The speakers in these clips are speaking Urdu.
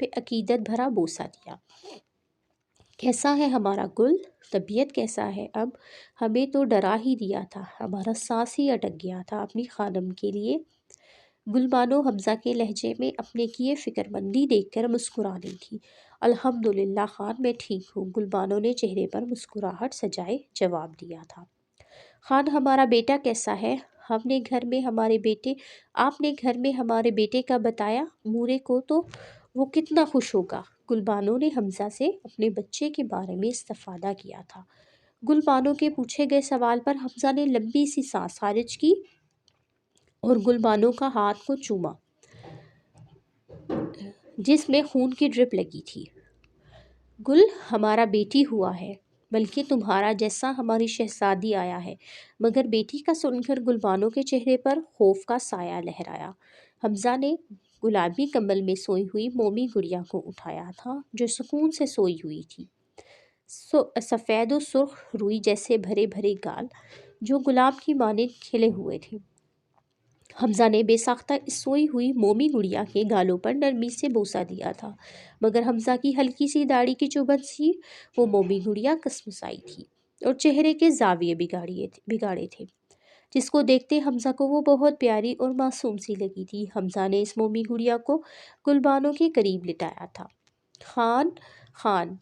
پہ عقیدت بھرا بوسہ دیا۔ کیسا ہے ہمارا گل؟ طبیعت کیسا ہے اب؟ ہمیں تو ڈرا ہی دیا تھا، ہمارا سانس ہی اٹک گیا تھا اپنی خانم کے لیے۔ گل بانو حمزہ کے لہجے میں اپنے کیے فکر مندی دیکھ کر مسکرانے تھی۔ الحمدللہ خان، میں ٹھیک ہوں، گل بانو نے چہرے پر مسکراہٹ سجائے جواب دیا تھا۔ خان، ہمارا بیٹا کیسا ہے؟ آپ نے گھر میں ہمارے بیٹے کا بتایا؟ مورے کو تو وہ کتنا خوش ہوگا۔ گل بانو نے حمزہ سے اپنے بچے کے بارے میں استفادہ کیا تھا۔ گل بانو کے پوچھے گئے سوال پر حمزہ نے لمبی سی سانس خارج کی اور گل بانو کا ہاتھ کو چوما جس میں خون کی ڈرپ لگی تھی۔ گل، ہمارا بیٹی ہوا ہے، بلکہ تمہارا جیسا ہماری شہزادی آیا ہے۔ مگر بیٹی کا سن کر گل بانو کے چہرے پر خوف کا سایہ لہرایا۔ حمزہ نے گلابی کمبل میں سوئی ہوئی مومی گڑیا کو اٹھایا تھا جو سکون سے سوئی ہوئی تھی۔ سفید و سرخ روئی جیسے بھرے بھرے گال جو گلاب کی مانند کھلے ہوئے تھے۔ حمزہ نے بے ساختہ اس سوئی ہوئی مومی گڑیا کے گالوں پر نرمی سے بوسہ دیا تھا، مگر حمزہ کی ہلکی سی داڑھی کی چبھن سی وہ مومی گڑیا کسمسائی تھی اور چہرے کے زاویے بگاڑے تھے، جس کو دیکھتے حمزہ کو وہ بہت پیاری اور معصوم سی لگی تھی۔ حمزہ نے اس مومی گڑیا کو گل بانو کے قریب لٹایا تھا۔ خان، خان،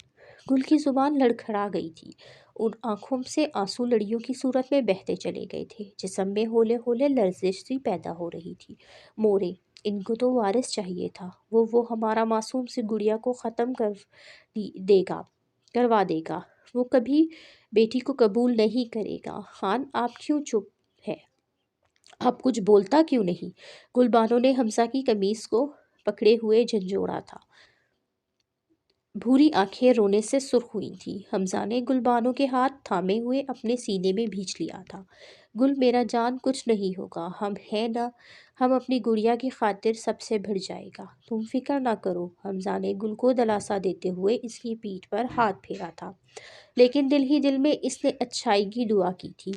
گل کی زبان لڑکھڑا گئی تھی، ان آنکھوں سے آنسو لڑیوں کی صورت میں بہتے چلے گئے تھے، جسم میں ہولے ہولے لرزش سی پیدا ہو رہی تھی۔ مورے، ان کو تو وارث چاہیے تھا، وہ ہمارا معصوم سی گڑیا کو ختم کروا دے گا، وہ کبھی بیٹی کو قبول نہیں کرے گا۔ خان، آپ کیوں چپ ہے؟ آپ کچھ بولتا کیوں نہیں؟ گل بانو نے حمزہ کی قمیص کو پکڑے ہوئے جھنجھوڑا تھا۔ بھوری آنکھیں رونے سے سرخ ہوئی تھیں۔ حمزہ نے گل بانو کے ہاتھ تھامے ہوئے اپنے سینے میں بھینچ لیا تھا۔ گل، میرا جان، کچھ نہیں ہوگا، ہم ہیں نا، ہم اپنی گڑیا کی خاطر سب سے بڑھ جائے گا، تم فکر نہ کرو۔ حمزہ نے گل کو دلاسا دیتے ہوئے اس کی پیٹھ پر ہاتھ پھیرا تھا، لیکن دل ہی دل میں اس نے اچھائی کی دعا کی تھی،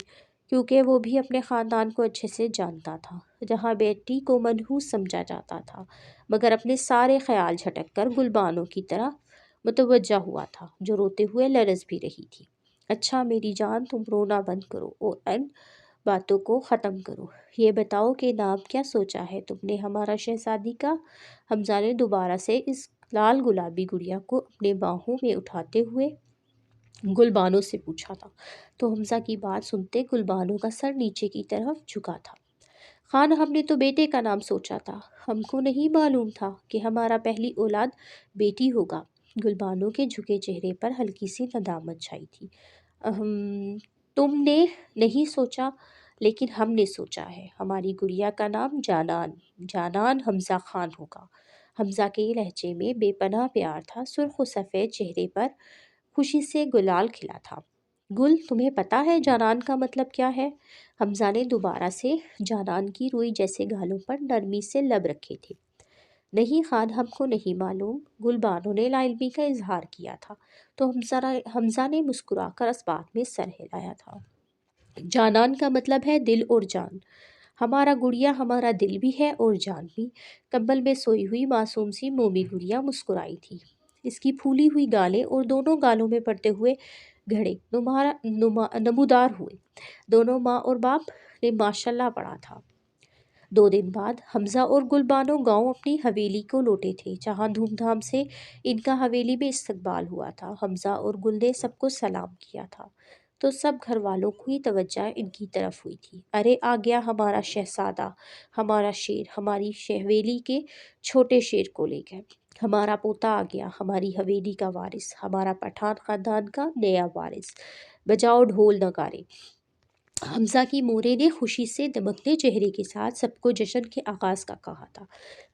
کیونکہ وہ بھی اپنے خاندان کو اچھے سے جانتا تھا، جہاں بیٹی کو منحوس سمجھا جاتا تھا، مگر اپنے سارے خیال جھٹک کر گل بانو کی طرح متوجہ ہوا تھا، جو روتے ہوئے لرز بھی رہی تھی۔ اچھا میری جان، تم رونا بند کرو اور ان باتوں کو ختم کرو۔ یہ بتاؤ کہ نام کیا سوچا ہے تم نے ہمارا شہزادی کا؟ حمزہ نے دوبارہ سے اس لال گلابی گڑیا کو اپنے باہوں میں اٹھاتے ہوئے گل بانو سے پوچھا تھا، تو حمزہ کی بات سنتے گل بانو کا سر نیچے کی طرف جھکا تھا۔ خان، ہم نے تو بیٹے کا نام سوچا تھا، ہم کو نہیں معلوم تھا کہ ہمارا پہلی اولاد بیٹی ہوگا۔ گل بانو کے جھکے چہرے پر ہلکی سی ندامت چھائی تھی۔ تم نے نہیں سوچا، لیکن ہم نے سوچا ہے، ہماری گڑیا کا نام جانان حمزہ خان ہوگا۔ حمزہ کے لہجے میں بے پناہ پیار تھا، سرخ و سفید چہرے پر خوشی سے گلال کھلا تھا۔ گل، تمہیں پتہ ہے جانان کا مطلب کیا ہے؟ حمزہ نے دوبارہ سے جانان کی روئی جیسے گالوں پر نرمی سے لب رکھے تھے۔ نہیں خان، ہم کو نہیں معلوم، گل بانو نے لا علمی کا اظہار کیا تھا، تو حمزہ نے مسکرا کر اس بات میں سر ہلایا تھا۔ جانان کا مطلب ہے دل اور جان، ہمارا گڑیا ہمارا دل بھی ہے اور جان بھی۔ کمبل میں سوئی ہوئی معصوم سی مومی گڑیا مسکرائی تھی، اس کی پھولی ہوئی گالیں اور دونوں گالوں میں پڑتے ہوئے گھڑے نمودار ہوئے۔ دونوں ماں اور باپ نے ماشاءاللہ پڑھا تھا۔ 2 دن بعد حمزہ اور گل بانو گاؤں اپنی حویلی کو لوٹے تھے، جہاں دھوم دھام سے ان کا حویلی میں استقبال ہوا تھا۔ حمزہ اور گل نے سب کو سلام کیا تھا، تو سب گھر والوں کی توجہ ان کی طرف ہوئی تھی۔ ارے آ گیا ہمارا شہزادہ، ہمارا شیر، ہماری حویلی کے چھوٹے شیر کو لے کر ہمارا پوتا آ گیا، ہماری حویلی کا وارث، ہمارا پٹھان خاندان کا نیا وارث، بجاؤ ڈھول نگارے۔ حمزہ کی مورے نے خوشی سے دمکتے چہرے کے ساتھ سب کو جشن کے آغاز کا کہا تھا۔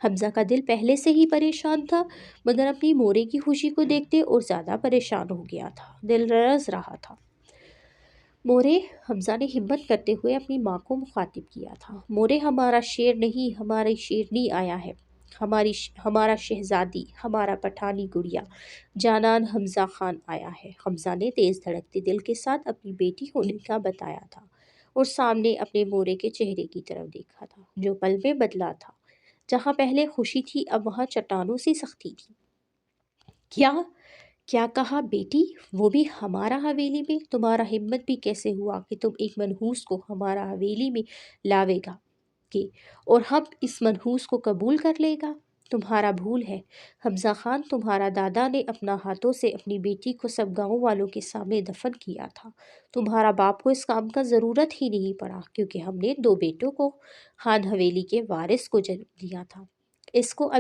حمزہ کا دل پہلے سے ہی پریشان تھا، مگر اپنی مورے کی خوشی کو دیکھتے اور زیادہ پریشان ہو گیا تھا، دل لرز رہا تھا۔ مورے، حمزہ نے ہمت کرتے ہوئے اپنی ماں کو مخاطب کیا تھا، مورے، ہمارا شیر نہیں، ہماری شیرنی آیا ہے، ہمارا شہزادی، ہمارا پٹھانی گڑیا جانان حمزہ خان آیا ہے۔ حمزہ نے تیز دھڑکتے دل کے ساتھ اپنی بیٹی ہونے کا بتایا تھا اور سامنے اپنے مورے کے چہرے کی طرف دیکھا تھا، جو پل میں بدلا تھا۔ جہاں پہلے خوشی تھی اب وہاں چٹانوں سی سختی تھی۔ کیا کیا کہا بیٹی؟ وہ بھی ہمارا حویلی میں؟ تمہارا ہمت بھی کیسے ہوا کہ تم ایک منحوس کو ہمارا حویلی میں لاوے گا کہ اور ہم اس منحوس کو قبول کر لے گا؟ تمہارا بھول ہے حمزہ خان، تمہارا دادا نے اپنا ہاتھوں سے اپنی بیٹی کو سب گاؤں والوں کے سامنے دفن کیا تھا۔ تمہارا باپ کو اس کام کا ضرورت ہی نہیں پڑا کیونکہ ہم نے 2 بیٹوں کو خان حویلی کے وارث کو جنم دیا تھا۔ اس کو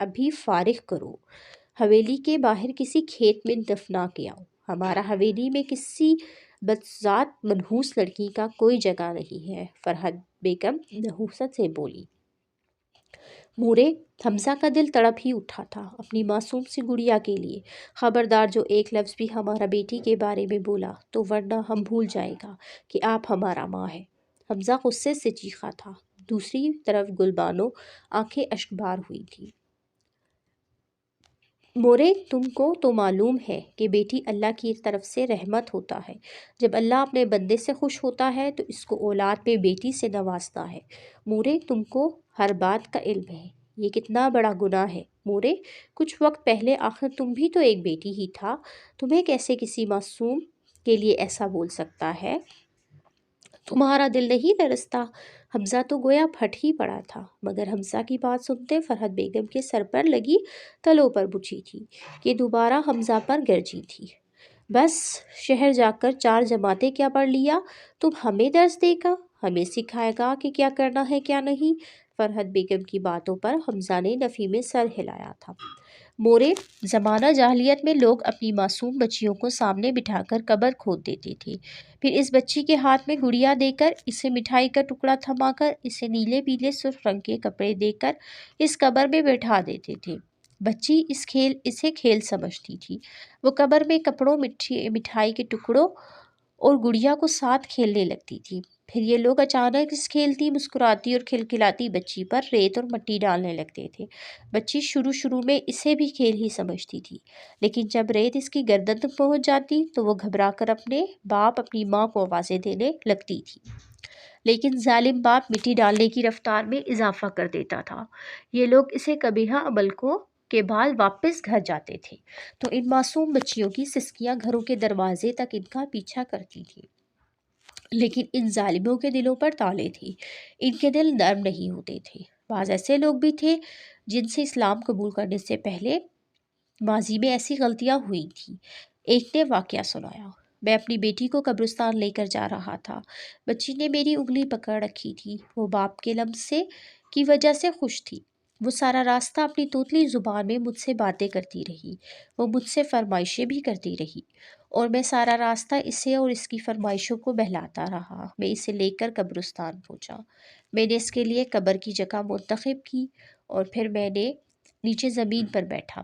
ابھی فارغ کرو، حویلی کے باہر کسی کھیت میں دفنا کے آؤ۔ ہمارا حویلی میں کسی بدذات منحوس لڑکی کا کوئی جگہ نہیں ہے، فرحت بیگم نحوست سے بولی۔ مورے، حمزہ کا دل تڑپ ہی اٹھا تھا اپنی معصوم سی گڑیا کے لیے۔ خبردار جو ایک لفظ بھی ہمارا بیٹی کے بارے میں بولا تو ورنہ ہم بھول جائے گا کہ آپ ہمارا ماں ہے۔ حمزہ غصے سے چیخا تھا۔ دوسری طرف گلبانو آنکھیں اشکبار ہوئی تھی۔ مورے، تم کو تو معلوم ہے کہ بیٹی اللہ کی طرف سے رحمت ہوتا ہے۔ جب اللہ اپنے بندے سے خوش ہوتا ہے تو اس کو اولاد میں بیٹی سے نوازتا ہے۔ مورے، تم کو ہر بات کا علم ہے، یہ کتنا بڑا گناہ ہے۔ مورے، کچھ وقت پہلے آخر تم بھی تو ایک بیٹی ہی تھا، تمہیں کیسے کسی معصوم کے لیے ایسا بول سکتا ہے؟ تمہارا دل نہیں لرزتا؟ حمزہ تو گویا پھٹ ہی پڑا تھا، مگر حمزہ کی بات سنتے فرحت بیگم کے سر پر لگی تلوں پر بجھی تھی کہ دوبارہ حمزہ پر گرجی تھی۔ بس، شہر جا کر 4 جماعتیں کیا پڑھ لیا؟ تم ہمیں درس دے گا، ہمیں سکھائے گا کہ کیا کرنا ہے کیا نہیں؟ فرحت بیگم کی باتوں پر حمزہ نے نفی میں سر ہلایا تھا۔ مورے، زمانہ جاہلیت میں لوگ اپنی معصوم بچیوں کو سامنے بٹھا کر قبر کھود دیتے تھے، پھر اس بچی کے ہاتھ میں گڑیا دے کر، اسے مٹھائی کا ٹکڑا تھما کر، اسے نیلے پیلے سرخ رنگ کے کپڑے دے کر اس قبر میں بیٹھا دیتے تھے۔ بچی اسے کھیل سمجھتی تھی، وہ قبر میں کپڑوں، مٹھائی کے ٹکڑوں اور گڑیا کو ساتھ کھیلنے لگتی تھی۔ پھر یہ لوگ اچانک اس کھیلتی، مسکراتی اور کھلکھلاتی بچی پر ریت اور مٹی ڈالنے لگتے تھے۔ بچی شروع میں اسے بھی کھیل ہی سمجھتی تھی، لیکن جب ریت اس کی گردن تک پہنچ جاتی تو وہ گھبرا کر اپنے باپ، اپنی ماں کو آوازیں دینے لگتی تھی۔ لیکن ظالم باپ مٹی ڈالنے کی رفتار میں اضافہ کر دیتا تھا۔ یہ لوگ اسے قبیحہ عمل کے بعد واپس گھر جاتے تھے تو ان معصوم بچیوں کی سسکیاں گھروں کے دروازے تک ان کا پیچھا کرتی تھیں۔ لیکن ان ظالموں کے دلوں پر تالے تھے، ان کے دل نرم نہیں ہوتے تھے۔ بعض ایسے لوگ بھی تھے جن سے اسلام قبول کرنے سے پہلے ماضی میں ایسی غلطیاں ہوئی تھیں۔ ایک نے واقعہ سنایا، میں اپنی بیٹی کو قبرستان لے کر جا رہا تھا، بچی نے میری انگلی پکڑ رکھی تھی، وہ باپ کے لمس کی وجہ سے خوش تھی، وہ سارا راستہ اپنی توتلی زبان میں مجھ سے باتیں کرتی رہی، وہ مجھ سے فرمائشیں بھی کرتی رہی اور میں سارا راستہ اسے اور اس کی فرمائشوں کو بہلاتا رہا۔ میں اسے لے کر قبرستان پہنچا، میں نے اس کے لیے قبر کی جگہ منتخب کی اور پھر میں نے نیچے زمین پر بیٹھا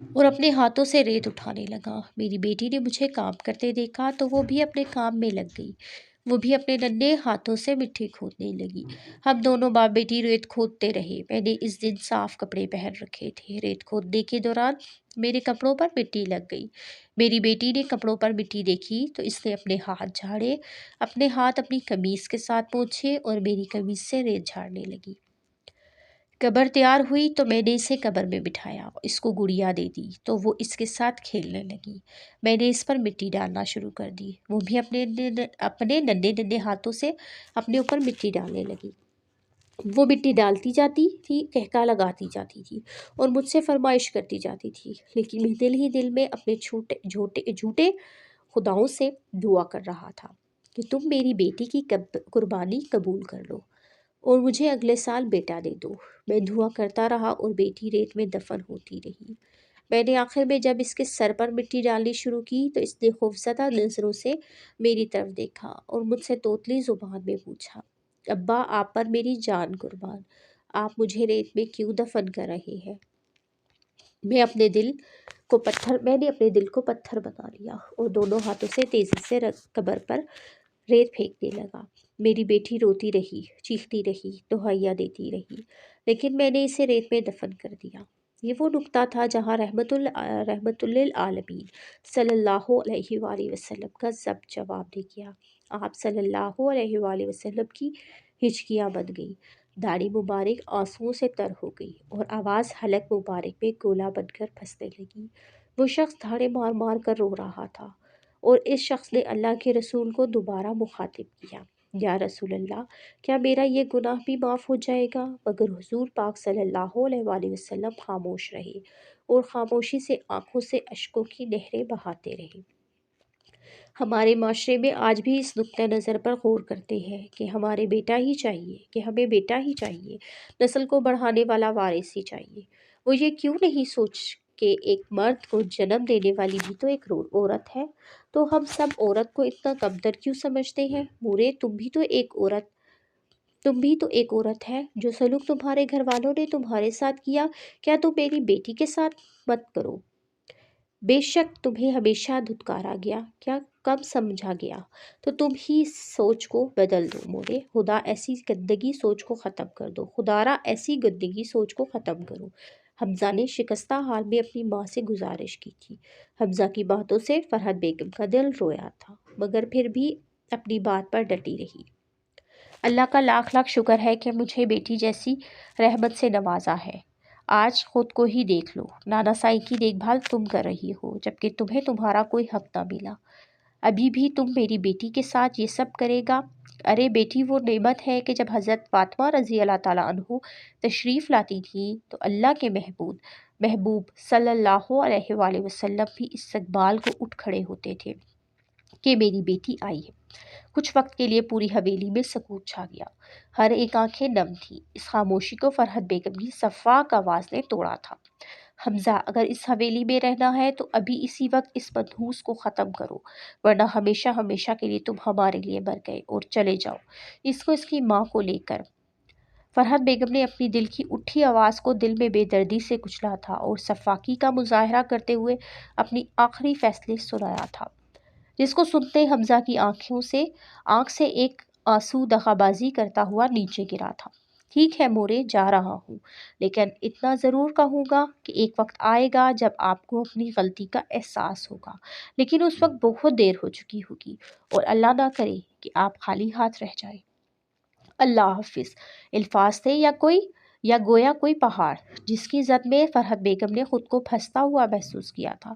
اور اپنے ہاتھوں سے ریت اٹھانے لگا۔ میری بیٹی نے مجھے کام کرتے دیکھا تو وہ بھی اپنے کام میں لگ گئی، وہ بھی اپنے ننھے ہاتھوں سے مٹی کھودنے لگی۔ ہم دونوں باپ بیٹی ریت کھودتے رہے۔ میں نے اس دن صاف کپڑے پہن رکھے تھے۔ ریت کھودنے کے دوران میرے کپڑوں پر مٹی لگ گئی۔ میری بیٹی نے کپڑوں پر مٹی دیکھی تو اس نے اپنے ہاتھ جھاڑے، اپنے ہاتھ اپنی قمیص کے ساتھ پوچھے اور میری قمیص سے ریت جھاڑنے لگی۔ قبر تیار ہوئی تو میں نے اسے قبر میں بٹھایا، اس کو گڑیا دے دی تو وہ اس کے ساتھ کھیلنے لگی۔ میں نے اس پر مٹی ڈالنا شروع کر دی، وہ بھی اپنے ننھے ہاتھوں سے اپنے اوپر مٹی ڈالنے لگی۔ وہ مٹی ڈالتی جاتی تھی، کہکا لگاتی جاتی تھی اور مجھ سے فرمائش کرتی جاتی تھی، لیکن میں دل ہی دل میں اپنے جھوٹے خداؤں سے دعا کر رہا تھا کہ تم میری بیٹی کی قربانی قبول کر لو اور مجھے اگلے سال بیٹا دے دو۔ میں دعا کرتا رہا اور بیٹی ریت میں دفن ہوتی رہی۔ میں نے آخر میں جب اس کے سر پر مٹی ڈالنی شروع کی تو اس نے خوفزدہ نظروں سے میری طرف دیکھا اور مجھ سے توتلی زبان میں پوچھا، ابا، آپ پر میری جان قربان، آپ مجھے ریت میں کیوں دفن کر رہے ہیں؟ میں نے اپنے دل کو پتھر بنا لیا اور دونوں ہاتھوں سے تیزی سے قبر پر ریت پھینکنے لگا۔ میری بیٹی روتی رہی، چیختی رہی، دہائیاں دیتی رہی، لیکن میں نے اسے ریت میں دفن کر دیا۔ یہ وہ نقطہ تھا جہاں رحمت للعالمین صلی اللہ علیہ وآلہ وسلم کا ضبط جواب نے کیا۔ آپ صلی اللہ علیہ وآلہ وسلم کی ہچکیاں بن گئیں۔ داڑھی مبارک آنسوؤں سے تر ہو گئی اور آواز حلق مبارک میں گولا بن کر پھنسنے لگی۔ وہ شخص دھاڑے مار مار کر رو رہا تھا اور اس شخص نے اللہ کے رسول کو دوبارہ مخاطب کیا، یا رسول اللہ، کیا میرا یہ گناہ بھی معاف ہو جائے گا؟ مگر حضور پاک صلی اللہ علیہ وآلہ وسلم خاموش رہے اور خاموشی سے آنکھوں سے اشکوں کی نہریں بہاتے رہے۔ ہمارے معاشرے میں آج بھی اس نقطہ نظر پر غور کرتے ہیں کہ ہمیں بیٹا ہی چاہیے، نسل کو بڑھانے والا وارث ہی چاہیے۔ وہ یہ کیوں نہیں سوچ کہ ایک مرد کو جنم دینے والی بھی تو ایک عورت ہے؟ تو ہم سب عورت کو اتنا کمتر کیوں سمجھتے ہیں؟ مورے، تم بھی تو ایک عورت ہے۔ جو سلوک تمہارے گھر والوں نے تمہارے ساتھ کیا، کیا تم میری بیٹی کے ساتھ مت کرو؟ بے شک تمہیں ہمیشہ دھتکارا گیا، کیا کم سمجھا گیا؟ تو تم ہی اس سوچ کو بدل دو مورے، خدا ایسی گندگی سوچ کو ختم کر دو، خدارا ایسی گندگی سوچ کو ختم کرو۔ حمزہ نے شکستہ حال میں اپنی ماں سے گزارش کی تھی۔ حمزہ کی باتوں سے فرحت بیگم کا دل رویا تھا، مگر پھر بھی اپنی بات پر ڈٹی رہی۔ اللہ کا لاکھ لاکھ شکر ہے کہ مجھے بیٹی جیسی رحمت سے نوازا ہے۔ آج خود کو ہی دیکھ لو، نانا سائی کی دیکھ بھال تم کر رہی ہو، جبکہ تمہیں تمہارا کوئی حق نہ ملا۔ ابھی بھی تم میری بیٹی کے ساتھ یہ سب کرے گا؟ ارے بیٹی وہ نعمت ہے کہ جب حضرت فاطمہ رضی اللہ تعالیٰ عنہ تشریف لاتی تھی تو اللہ کے محبوب صلی اللہ علیہ وآلہ وسلم بھی استقبال کو اٹھ کھڑے ہوتے تھے کہ میری بیٹی آئی ہے۔ کچھ وقت کے لیے پوری حویلی میں سکوت چھا گیا، ہر ایک آنکھیں نم تھیں۔ اس خاموشی کو فرحت بیگم کی صفاق آواز نے توڑا تھا۔ حمزہ، اگر اس حویلی میں رہنا ہے تو ابھی اسی وقت اس منحوس کو ختم کرو، ورنہ ہمیشہ ہمیشہ کے لیے تم ہمارے لیے مر گئے اور چلے جاؤ، اس کی ماں کو لے کر۔ فرحت بیگم نے اپنی دل کی اٹھی آواز کو دل میں بے دردی سے کچلا تھا اور صفاقی کا مظاہرہ کرتے ہوئے اپنی آخری فیصلے سنایا تھا، جس کو سنتے حمزہ کی آنکھ سے ایک آنسو دغا بازی کرتا ہوا نیچے گرا تھا۔ ٹھیک ہے مورے، جا رہا ہوں، لیکن اتنا ضرور کہوں گا کہ ایک وقت آئے گا جب آپ کو اپنی غلطی کا احساس ہوگا، لیکن اس وقت بہت دیر ہو چکی ہوگی اور اللہ نہ کرے کہ آپ خالی ہاتھ رہ جائیں۔ اللہ حافظ الفاظ تھے یا گویا کوئی پہاڑ جس کی زد میں فرحت بیگم نے خود کو پھنستا ہوا محسوس کیا تھا۔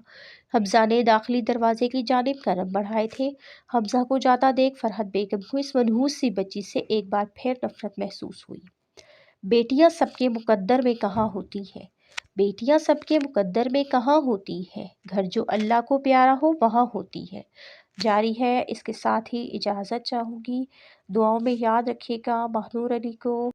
حمزہ نے داخلی دروازے کی جانب قدم بڑھائے تھے۔ حمزہ کو جاتا دیکھ فرحت بیگم کو اس منحوس سی بچی سے ایک بار پھر نفرت محسوس ہوئی۔ بیٹیاں سب کے مقدر میں کہاں ہوتی ہیں، گھر جو اللہ کو پیارا ہو وہاں ہوتی ہے۔ جاری ہے، اس کے ساتھ ہی اجازت چاہوں گی۔ دعاؤں میں یاد رکھیے گا۔ ماہنور علی کو